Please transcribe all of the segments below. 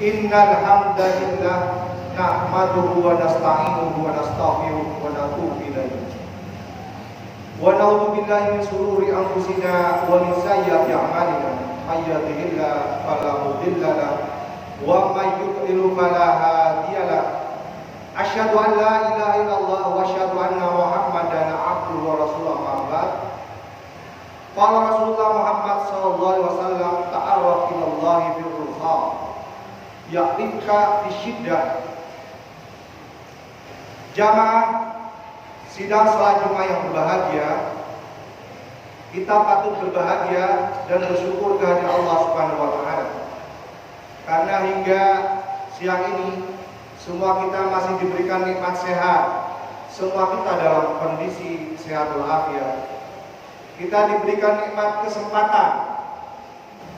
Innal hamdalillah nahmaduhu wa nasta'inuhu wa nastaghfiruh wa natubu ilaihi. Wa na'udzu billahi min shururi anfusina wa min sayyiati a'malina. May yahdihillahu fala mudilla lahu wa may yudlil fala hadiya lahu. Asyhadu an la ilaha illallah wa asyhadu anna Muhammadan abduhu wa rasuluhu amma ba'd. Qala Rasulullah Muhammad sallallahu alaihi wasallam ta'arraf ila Allah bil ruha ya'rifka bisyiddah. Jamaah sidang salat Jumat yang berbahagia, kita patut berbahagia dan bersyukur kehadirat Allah Subhanahu wa taala. Karena hingga siang ini semua kita masih diberikan nikmat sehat. Semua kita dalam kondisi sehat walafiat. Kita diberikan nikmat kesempatan.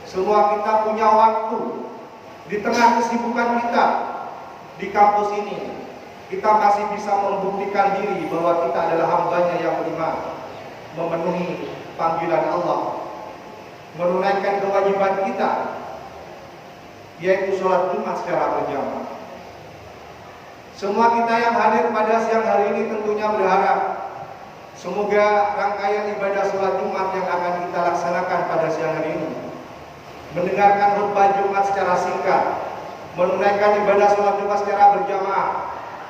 Semua kita punya waktu. Di tengah kesibukan kita di kampus ini, kita masih bisa membuktikan diri bahwa kita adalah hambanya yang beriman, memenuhi panggilan Allah, menunaikan kewajiban kita, yaitu sholat Jumat secara berjamaah. Semua kita yang hadir pada siang hari ini tentunya berharap semoga rangkaian ibadah sholat Jumat yang akan kita laksanakan pada siang hari ini, mendengarkan khutbah Jumat secara singkat, menunaikan ibadah sholat Jumat secara berjamaah,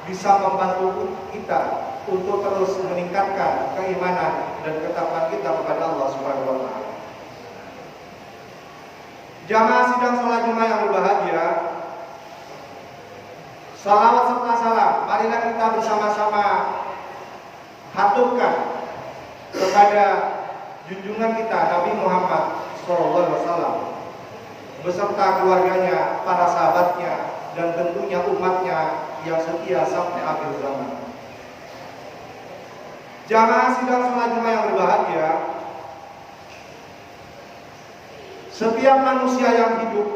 bisa membantu kita untuk terus meningkatkan keimanan dan ketakwaan kita kepada Allah Subhanahu wa taala. Jamaah sidang sholat Jumat yang berbahagia, salawat serta salam marilah kita bersama-sama haturkan kepada junjungan kita Nabi Muhammad SAW beserta keluarganya, para sahabatnya, dan tentunya umatnya yang setia sampai akhir zaman. Jamaah sidang sholat Jumat yang berbahagia, setiap manusia yang hidup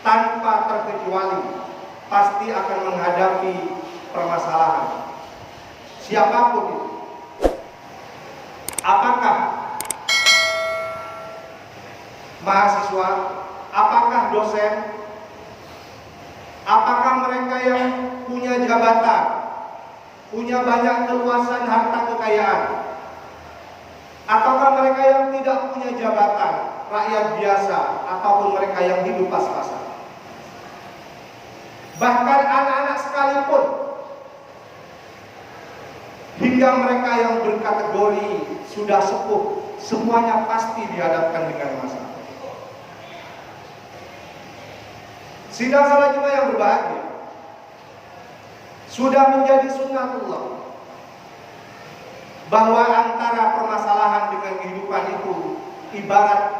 tanpa terkecuali pasti akan menghadapi permasalahan. Siapapun itu, apakah mahasiswa, apakah dosen, apakah mereka yang punya jabatan, punya banyak keluasan harta kekayaan, ataukah mereka yang tidak punya jabatan, rakyat biasa, ataupun mereka yang hidup pas-pasan. Bahkan anak-anak sekalipun, hingga mereka yang berkategori sudah sepuh, semuanya pasti dihadapkan dengan masalah. Sidang salat Jumat yang berbahagia sudah menjadi sunnatullah bahwa antara permasalahan dengan kehidupan itu ibarat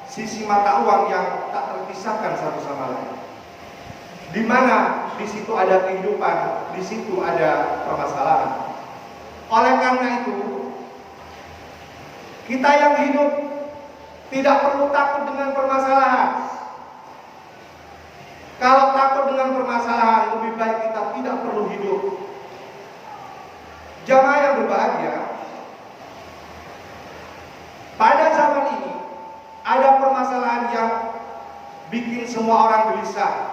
sisi mata uang yang tak terpisahkan satu sama lain. Di mana di situ ada kehidupan, di situ ada permasalahan. Oleh karena itu, kita yang hidup tidak perlu takut dengan permasalahan. Kalau takut dengan permasalahan, lebih baik kita tidak perlu hidup. Jamaah yang berbahagia, pada zaman ini ada permasalahan yang bikin semua orang gelisah.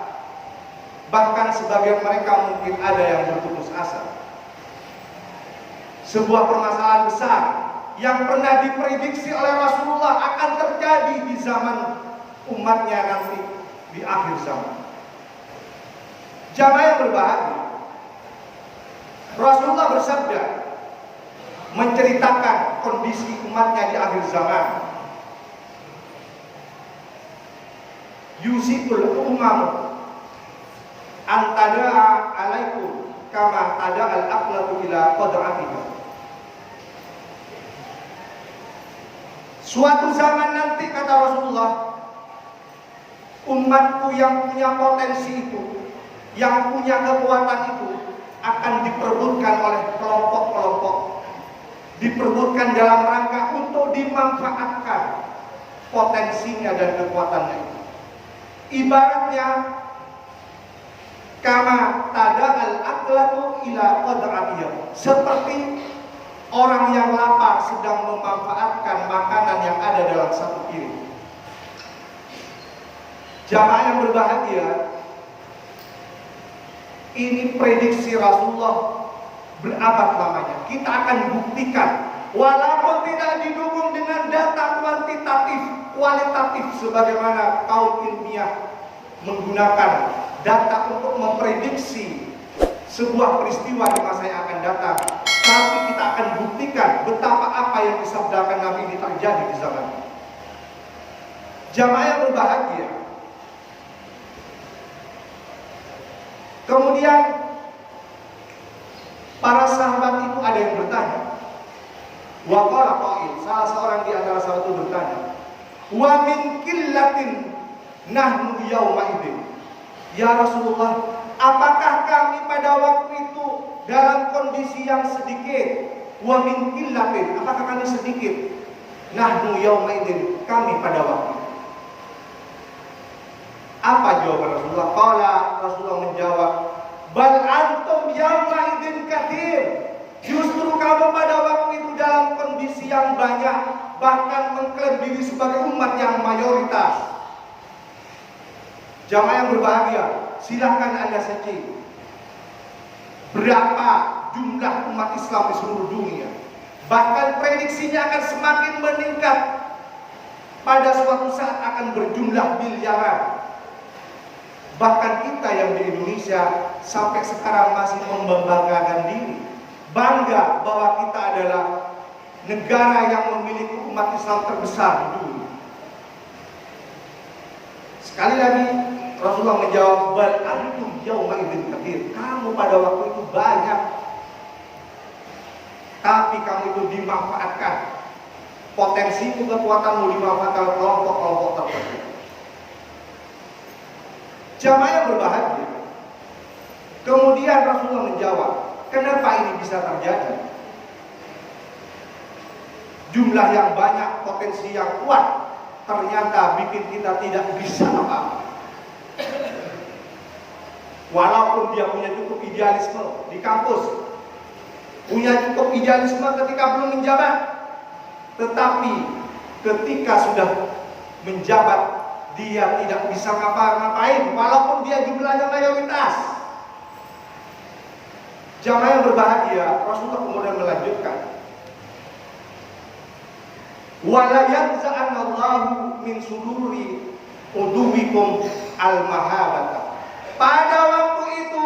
Bahkan sebagian mereka mungkin ada yang berputus asa. Sebuah permasalahan besar yang pernah diprediksi oleh Rasulullah akan terjadi di zaman umatnya nanti di akhir zaman. Jamaah yang berbahagia, Rasulullah bersabda menceritakan kondisi umatnya di akhir zaman. Yusikul umam antada alaikum kama tada al-aqlatu ila qadratiha. Suatu zaman nanti, kata Rasulullah, umatku yang punya potensi itu, yang punya kekuatan itu akan diperebutkan oleh kelompok-kelompok, diperebutkan dalam rangka untuk dimanfaatkan potensinya dan kekuatannya itu. Ibaratnya kama tada al-aqlatu ila qadratiha, seperti orang yang lapar sedang memanfaatkan makanan yang ada dalam satu piring. Jamaah yang berbahagia, Ini prediksi Rasulullah berabad lamanya. Kita akan buktikan, walaupun tidak didukung dengan data kualitatif sebagaimana kaum ilmiah menggunakan data untuk memprediksi sebuah peristiwa di masa yang akan datang. Tapi kita akan buktikan betapa apa yang disabdakan Nabi ini terjadi di zaman ini. Jamaah yang berbahagia. Kemudian para sahabat itu ada yang bertanya. Wa qala qail, salah seorang di antara sahabat itu bertanya, wa min qillatin nahnu yauma idzin. Ya Rasulullah, apakah kami pada waktu itu dalam kondisi yang sedikit? Wa min qillatin, apakah kami sedikit? Nahnu yauma idzin, kami pada waktu itu. Apa jawaban Rasulullah? Qala, Rasulullah menjawab, bal antum yauma idzin katsir. Justru kamu pada waktu itu dalam kondisi yang banyak, bahkan mengklaim diri sebagai umat yang mayoritas. Jamaah yang berbahagia, silahkan Anda cek berapa jumlah umat Islam di seluruh dunia. Bahkan prediksinya akan semakin meningkat. Pada suatu saat akan berjumlah miliaran. Bahkan kita yang di Indonesia sampai sekarang masih membanggakan diri, bangga bahwa kita adalah negara yang memiliki umat Islam terbesar di dunia. Sekali lagi Rasulullah menjawab, bal antum yauma idzin katsir. Kamu pada waktu itu banyak, tapi kamu itu dimanfaatkan. Potensimu, kekuatanmu dimanfaatkan kelompok-kelompok tertentu. Jamaah yang berbahagia. Kemudian Rasulullah menjawab, kenapa ini bisa terjadi? Jumlah yang banyak, potensi yang kuat, ternyata bikin kita tidak bisa apa-apa. Walaupun dia punya cukup idealisme di kampus, punya cukup idealisme ketika belum menjabat, tetapi ketika sudah menjabat, dia tidak bisa ngapa-ngapain walaupun dia jumlahnya mayoritas. Jamaah yang berbahagia, Rasulullah kemudian melanjutkan, wala yanza'anallahu min suduri uduwikum al-mahabata. Pada waktu itu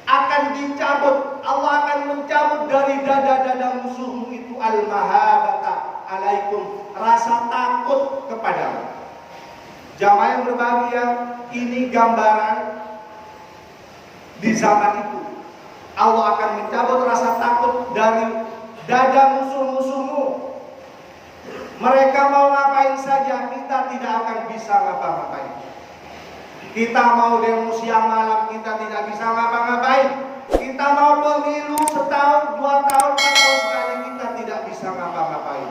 akan dicabut, Allah akan mencabut dari dada-dada musuhmu itu al-mahabata alaikum, rasa takut kepadamu. Jamaah yang berbahagia, ini gambaran di zaman itu Allah akan mencabut rasa takut dari dada musuh-musuhmu. Mereka mau ngapain saja, kita tidak akan bisa ngapa-ngapain. Kita mau demo siang malam, kita tidak bisa ngapa-ngapain. Kita mau pemilu setahun, 2 tahun, 4 tahun sekali, kita tidak bisa ngapa-ngapain.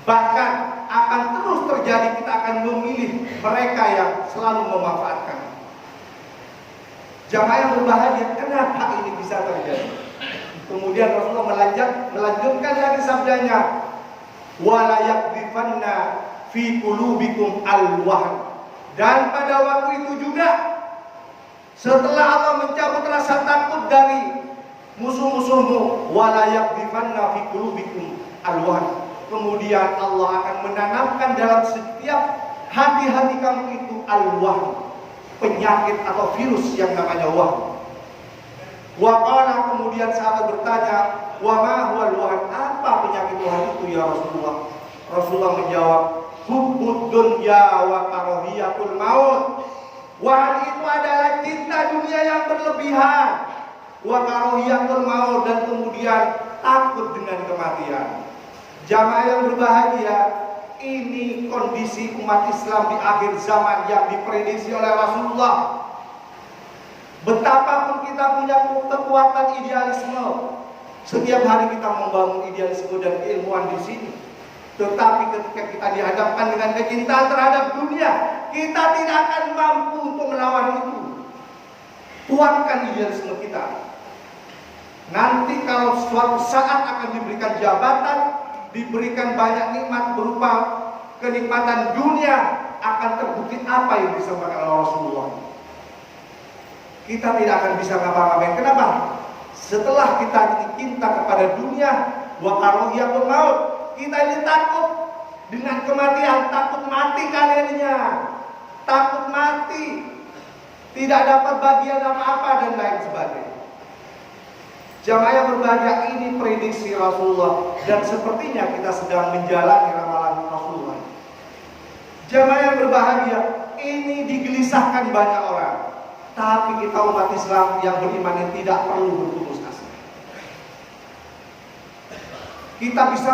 Bahkan akan terus terjadi, kita akan memilih mereka yang selalu memanfaatkan. Jamaah yang berbahagia, kenapa ini bisa terjadi? Kemudian Rasulullah melanjutkan lagi sabdanya, wala yakdifanna fi qulubikum al-wahn. Dan pada waktu itu juga, setelah Allah mencabut rasa takut dari musuh-musuhmu, wala yakdifanna fi qulubikum al-wahn, kemudian Allah akan menanamkan dalam setiap hati-hati kamu itu al-wahn, penyakit atau virus yang namanya wahn. Wa qala, kemudian sahabat bertanya, wa ma huwal wahn, apa penyakit wahn itu ya Rasulullah? Rasulullah menjawab, hubbud dunya wa karahiyatul maut. Wahn itu adalah cinta dunia yang berlebihan, wa karahiyatul maut, dan kemudian takut dengan kematian. Jamaah yang berbahagia, ini kondisi umat Islam di akhir zaman yang diprediksi oleh Rasulullah. Betapapun kita punya kekuatan idealisme, setiap hari kita membangun idealisme dan keilmuan di sini, tetapi ketika kita dihadapkan dengan kecintaan terhadap dunia, kita tidak akan mampu untuk melawan itu. Kuatkan idealisme kita. Nanti kalau suatu saat akan diberikan jabatan, diberikan banyak nikmat berupa kenikmatan dunia, akan terbukti apa yang disampaikan oleh Rasulullah. kita tidak akan bisa ngapa-ngapain. Kenapa? Setelah kita cinta kepada dunia, wa karahiyatul maut, kita ini takut dengan kematian, takut mati kaliannya, takut mati, tidak dapat bagian apa-apa dan lain sebagainya. Jamaah yang berbahagia, ini prediksi Rasulullah dan sepertinya kita sedang menjalani ramalan Rasulullah. Jamaah yang berbahagia, ini digelisahkan banyak orang. Tapi kita umat Islam yang beriman ini tidak perlu berputus asa. Kita bisa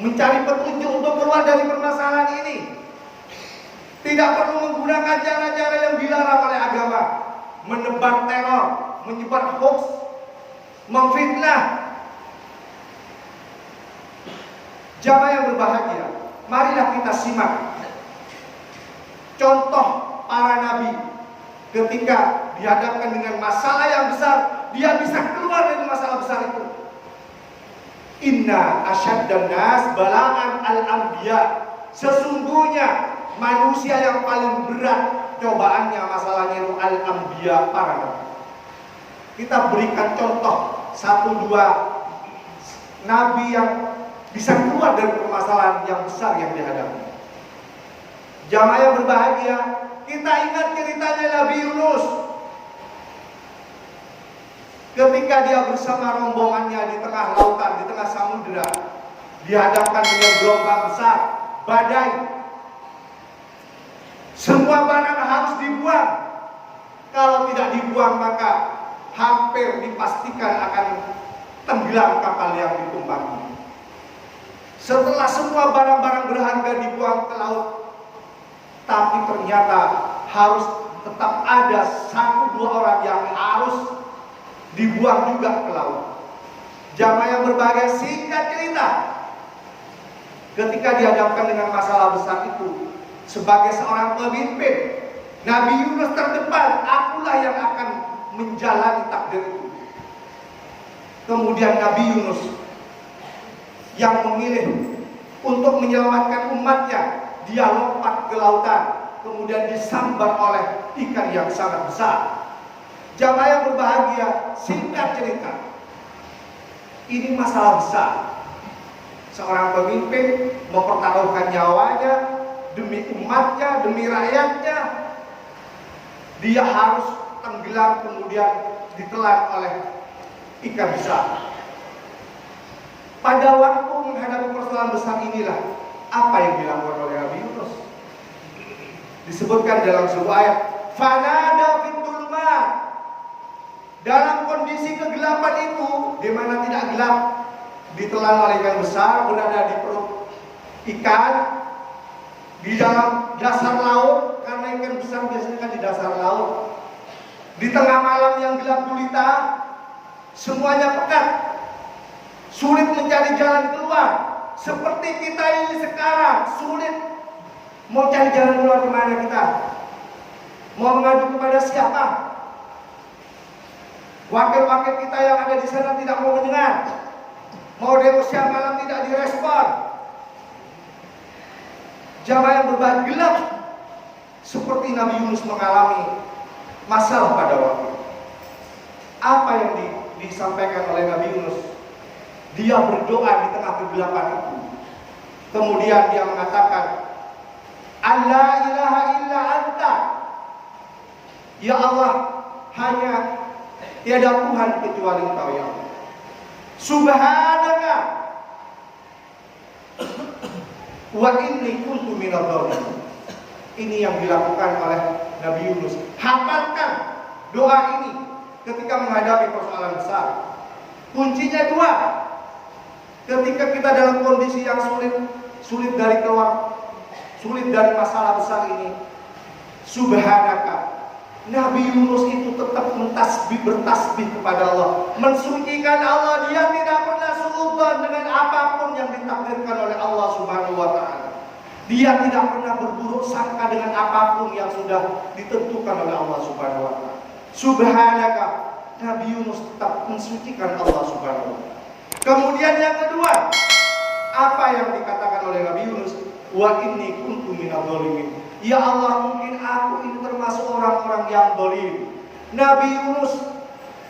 mencari petunjuk untuk keluar dari permasalahan ini. Tidak perlu menggunakan cara-cara yang dilarang oleh agama, menebar teror, menyebar hoax, memfitnah. Jamaah yang berbahagia, marilah kita simak contoh para nabi ketika dihadapkan dengan masalah yang besar, dia bisa keluar dari masalah besar itu. Inna asyaddan nas bala'an al-anbiya. Sesungguhnya manusia yang paling berat cobaannya, masalahnya itu al-anbiya, para nabi. Kita berikan contoh 1-2 nabi yang bisa keluar dari permasalahan yang besar yang dihadapi. Jamaah yang berbahagia, kita ingat ceritanya Nabi Yunus. Ketika dia bersama rombongannya di tengah lautan, di tengah samudera, dihadapkan dengan gelombang besar, badai. Semua barang harus dibuang. Kalau tidak dibuang maka hampir dipastikan akan tenggelam kapal yang ditumpangi. Setelah semua barang-barang berharga dibuang ke laut, tapi ternyata harus tetap ada 1-2 orang yang harus dibuang juga ke laut. Jamaah yang berbahagia, singkat cerita, ketika dihadapkan dengan masalah besar itu, sebagai seorang pemimpin, Nabi Yunus terdepan, akulah yang akan menjalani takdir itu. Kemudian Nabi Yunus yang memilih untuk menyelamatkan umatnya, dia lompat ke lautan, kemudian disambar oleh ikan yang sangat besar. Jamaah yang berbahagia, singkat cerita, ini masalah besar. Seorang pemimpin mempertaruhkan nyawanya demi umatnya, demi rakyatnya. Dia harus tenggelam kemudian ditelan oleh ikan besar. Pada waktu menghadapi persoalan besar inilah apa yang dilakukan oleh Nabi Yunus. Disebutkan dalam sebuah ayat, fanada fid dhulumat. Dalam kondisi kegelapan itu, di mana tidak gelap, ditelan oleh ikan besar, berada di perut ikan, di dalam dasar laut, karena ikan besar biasanya kan di dasar laut. Di tengah malam yang gelap gulita, semuanya pekat, sulit mencari jalan keluar. Seperti kita ini sekarang sulit mau cari jalan keluar kemana kita? Mau mengadu kepada siapa? Wakil-wakil kita yang ada di sana tidak mau mendengar. Mau demo siang malam tidak direspon. Jamaah yang berbahagia, gelap seperti Nabi Yunus mengalami masalah pada waktu. Apa yang disampaikan oleh Nabi Yunus? Dia berdoa di tengah kegelapan itu. Kemudian dia mengatakan, Allah ilaha illa anta. Ya Allah, hanya tiada Tuhan kecuali Engkau ya Allah. Subhanaka wa inni kuntu minadh dhalimin. Ini yang dilakukan oleh Nabi Yunus. Hafalkan doa ini ketika menghadapi persoalan besar. Kuncinya 2. Ketika kita dalam kondisi yang sulit dari keluar, sulit dari masalah besar ini, subhanaka, Nabi Yunus itu tetap bertasbih kepada Allah, mensucikan Allah. Dia tidak pernah suudzon dengan apapun yang ditakdirkan oleh Allah Subhanahu wa taala. Dia tidak pernah berburuk sangka dengan apapun yang sudah ditentukan oleh Allah Subhanahu wa taala. Subhanaka, Nabi Yunus tetap mensucikan Allah Subhanahu wa taala. Kemudian yang kedua, apa yang dikatakan oleh Nabi Yunus? Wa inni kuntu minadh dhalimin. Ya Allah, mungkin aku ini termasuk orang-orang yang dolim. Nabi Yunus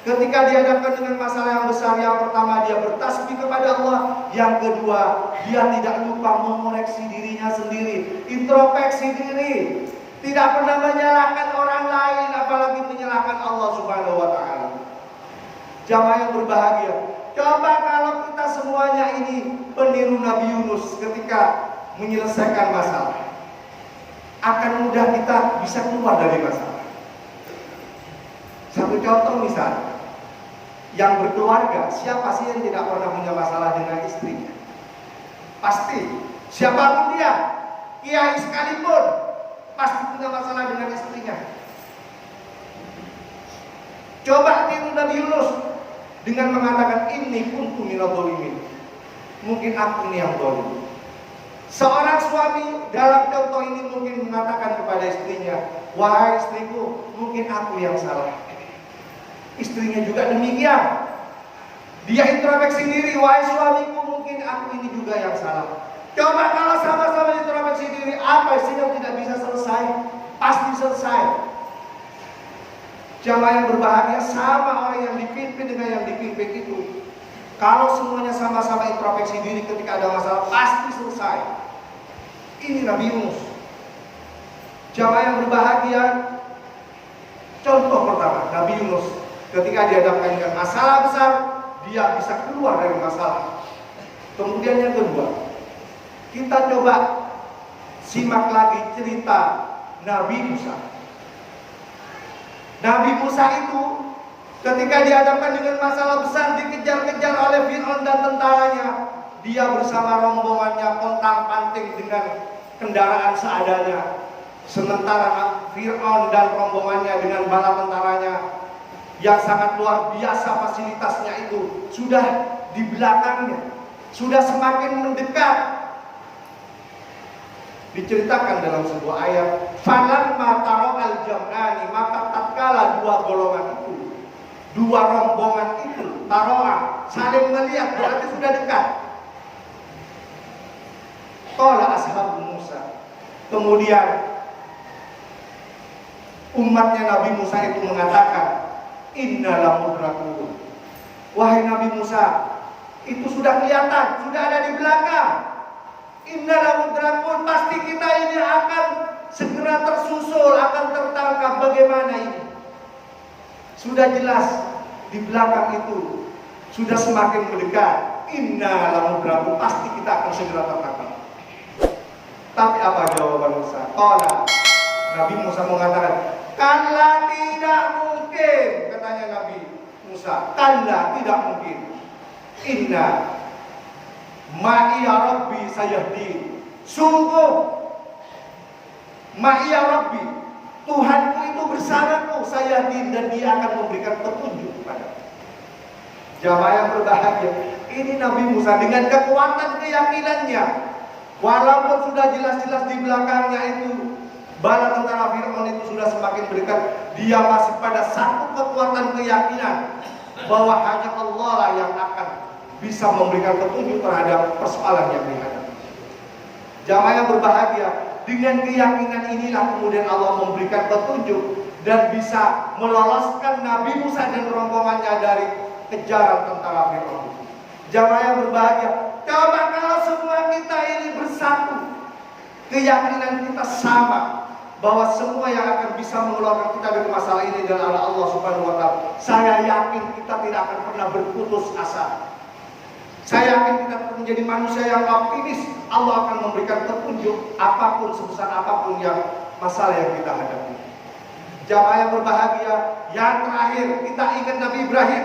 ketika dihadapkan dengan masalah yang besar, yang pertama dia bertasbih kepada Allah, yang kedua dia tidak lupa mengoreksi dirinya sendiri, introspeksi diri, tidak pernah menyalahkan orang lain, apalagi menyalahkan Allah Subhanahu wa taala. Jamaah yang berbahagia, coba kalau kita semuanya ini peniru Nabi Yunus ketika menyelesaikan masalah, akan mudah kita bisa keluar dari masalah. Satu contoh misalnya, yang berkeluarga, siapa sih yang tidak pernah punya masalah dengan istrinya? Pasti, siapapun dia, kiai sekalipun, pasti punya masalah dengan istrinya. Coba tiru Nabi Yunus dengan mengatakan, inni kuntu minadh dhalimin. Mungkin aku ini yang zalim. Seorang suami dalam contoh ini mungkin mengatakan kepada istrinya, wahai istriku, mungkin aku yang salah. Istrinya juga demikian. Dia introspeksi diri, wahai suamiku, mungkin aku ini juga yang salah. Coba kalau sama-sama introspeksi diri, apa sih yang tidak bisa selesai? Pasti selesai. Jamaah yang berbahagia, sama orang yang dipimpin dengan yang dipimpin itu. Kalau semuanya sama-sama introspeksi diri ketika ada masalah, pasti selesai. Ini Nabi Yunus. Jamaah yang berbahagia, contoh pertama, Nabi Yunus ketika dihadapkan dengan masalah besar, dia bisa keluar dari masalah. Kemudian yang kedua, kita coba simak lagi cerita Nabi Musa. Nabi Musa itu ketika dihadapkan dengan masalah besar, dikejar-kejar oleh Fir'aun dan tentaranya, dia bersama rombongannya pontang-panting dengan kendaraan seadanya. Sementara Fir'aun dan rombongannya dengan bala tentaranya yang sangat luar biasa fasilitasnya itu sudah di belakangnya, sudah semakin mendekat. Diceritakan dalam sebuah ayat, falamma tara'al jam'ani, maka tatkala dua golongan itu, dua rombongan itu, taroa, saling melihat, berarti sudah dekat. Qala ashabu Musa, kemudian umatnya Nabi Musa itu mengatakan, inna lamudrakun. Wahai Nabi Musa, itu sudah kelihatan, sudah ada di belakang. Inna lamudrakun, pasti kita ini akan segera tersusul, akan tertangkap. Bagaimana ini? Sudah jelas di belakang itu sudah semakin mendekat. Inna lamudrakun, pasti kita akan segera tertangkap. Tapi apa jawaban Musa? Qala, Nabi Musa mengatakan, kalla tidak mungkin, katanya Nabi Musa. Kalla tidak mungkin. Inna ma'iya rabbi sayahdi. Sungguh ma'iya rabbi, Tuhanku itu bersamaku, sayahdi, dan dia akan memberikan petunjuk kepada. Jamaah yang berbahagia, ini Nabi Musa dengan kekuatan keyakinannya, walaupun sudah jelas-jelas di belakangnya itu bala tentara Fir'aun itu sudah semakin mendekat, dia masih pada satu kekuatan keyakinan bahwa hanya Allah lah yang akan bisa memberikan petunjuk terhadap persoalan yang dihadapi. Jamaah yang berbahagia, dengan keyakinan inilah kemudian Allah memberikan petunjuk dan bisa meloloskan Nabi Musa dan rombongannya dari kejaran tentara Fir'aun. Jamaah yang berbahagia, coba kalau semua kita ini bersatu, keyakinan kita sama, bahwa semua yang akan bisa mengeluarkan kita dari masalah ini adalah Allah Subhanahu wa taala. Saya yakin kita tidak akan pernah berputus asa. Saya yakin kita menjadi manusia yang optimis. Allah akan memberikan petunjuk apapun, sebesar apapun yang masalah yang kita hadapi. Jamaah yang berbahagia, yang terakhir kita ingat Nabi Ibrahim.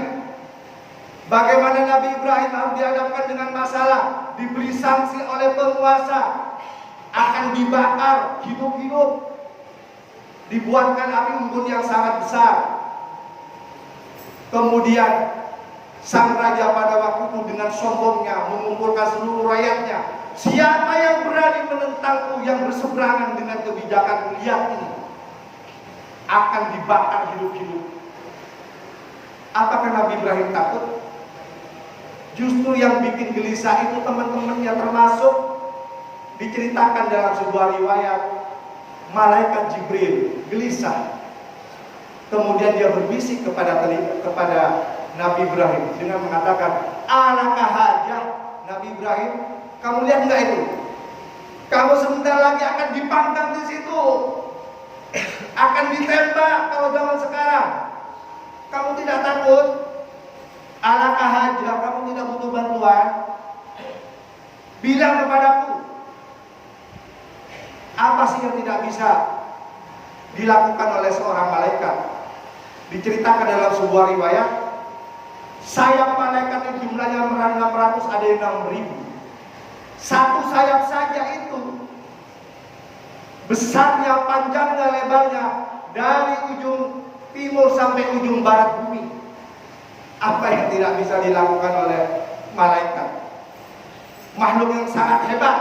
Bagaimana Nabi Ibrahim harus dihadapkan dengan masalah, diberi sanksi oleh penguasa, akan dibakar hidup-hidup, dibuatkan api unggun yang sangat besar. Kemudian sang raja pada waktu itu dengan sombongnya mengumpulkan seluruh rakyatnya, siapa yang berani menentangku, yang berseberangan dengan kebijakan lihat ini, akan dibakar hidup-hidup. Apakah Nabi Ibrahim takut? Justru yang bikin gelisah itu teman-temannya, termasuk diceritakan dalam sebuah riwayat malaikat Jibril gelisah. Kemudian dia berbisik kepada Nabi Ibrahim dengan mengatakan, alakah hajah Nabi Ibrahim, kamu lihat enggak itu? Kamu sebentar lagi akan dipanggang di situ, akan ditembak kalau zaman sekarang. Kamu tidak takut? Alakah hajah, kamu tidak butuh bantuan? Bilang kepadaku, apa sih yang tidak bisa dilakukan oleh seorang malaikat? Diceritakan dalam sebuah riwayat, sayap malaikat yang jumlahnya 600, ada yang 6.000. Satu sayap saja itu besarnya, panjangnya, lebarnya dari ujung timur sampai ujung barat bumi. Apa yang tidak bisa dilakukan oleh malaikat? Makhluk yang sangat hebat.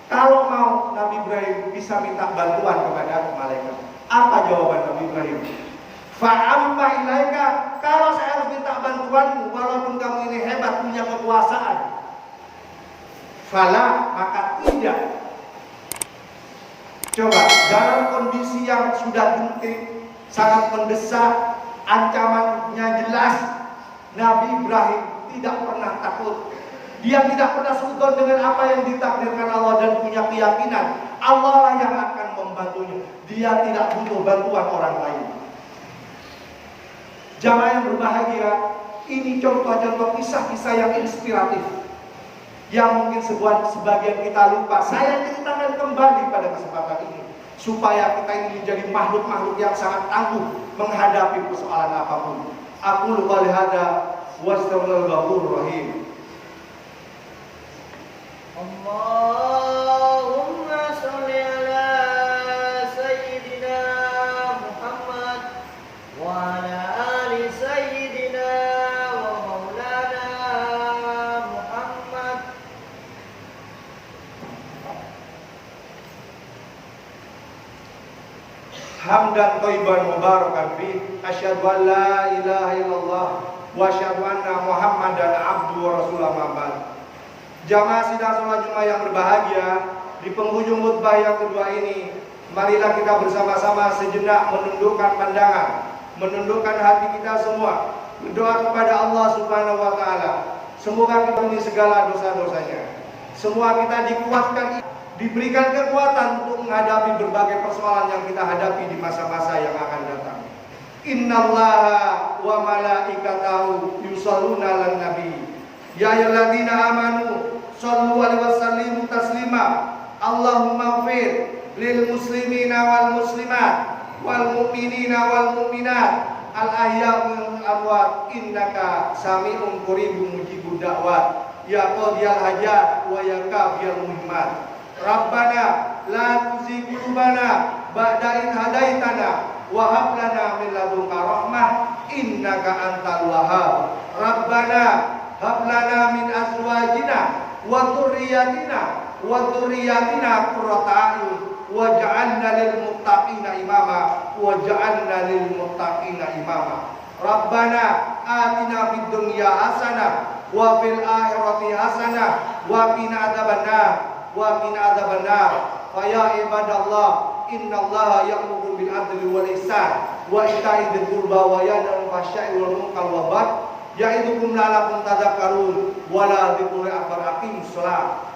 Kalau mau, Nabi Ibrahim bisa minta bantuan kepada malaikat. Apa jawaban Nabi Ibrahim? Fa'amma ilaika, kalau saya harus minta bantuanmu, walaupun kamu ini hebat, punya kekuasaan, fala, maka tidak. Coba, dalam kondisi yang sudah genting, sangat mendesak, ancamannya jelas, Nabi Ibrahim tidak pernah takut. Dia tidak pernah sudon dengan apa yang ditakdirkan Allah dan punya keyakinan Allah lah yang akan membantunya. Dia tidak butuh bantuan orang lain. Jamaah yang berbahagia, ini contoh-contoh kisah-kisah yang inspiratif, yang mungkin sebagian kita lupa. Saya ceritakan kembali pada kesempatan ini, supaya kita ini menjadi makhluk-makhluk yang sangat tangguh menghadapi persoalan apapun. Aku lupa lihada wassalamualaikum warahmatullahi wabarakatuh. Allahumma sholli ala Sayyidina Muhammad wa ala ali Sayyidina wa maulana Muhammad. Hamdan thayyiban mubarakan fi, asyhadu an la ilaha illallah wa asyhadu anna Muhammadan abduhu wa rasuluhu, amma ba'd. Jamaah sidang salat Jumat yang berbahagia, di penghujung khutbah yang kedua ini, marilah kita bersama-sama sejenak menundukkan pandangan, menundukkan hati kita semua, berdoa kepada Allah Subhanahu wa taala. Semoga kita ampuni segala dosa-dosanya. Semua kita dikuatkan, diberikan kekuatan untuk menghadapi berbagai persoalan yang kita hadapi di masa-masa yang akan datang. Innallaha wa malaikatahu yusholluna 'alan nabi. Ya ayyuhalladzina amanu shallu alaihi wasallimu taslima. Allahumma ighfir lil muslimina wal muslimat wal mu'minina wal mu'minat al ahya'i wal amwat innaka sami'un qaribun mujibud da'wat ya qadiyal hajat wa ya kafiyal muhimmat. Rabbana la tuzigh qulubana ba'da idh hadaitana wa hab lana min ladunka rahmah innaka antal wahhab. Rabbana hab lana min azwajina wa dhurriyyatina qurrata a'yun waj'alna lil muttaqina imama Rabbana atina fid dunya hasanah wa fil akhirati hasanah wa qina adzabannar fa ya ibadallah innallaha ya'muru bil adli wal ihsan wa ita'i dzil qurba wa yanha 'anil fahsya'i wal munkari wal baghi ya'idukum la'allakum tadhakkarun wa la dzikru akbar. Aqimus shalah.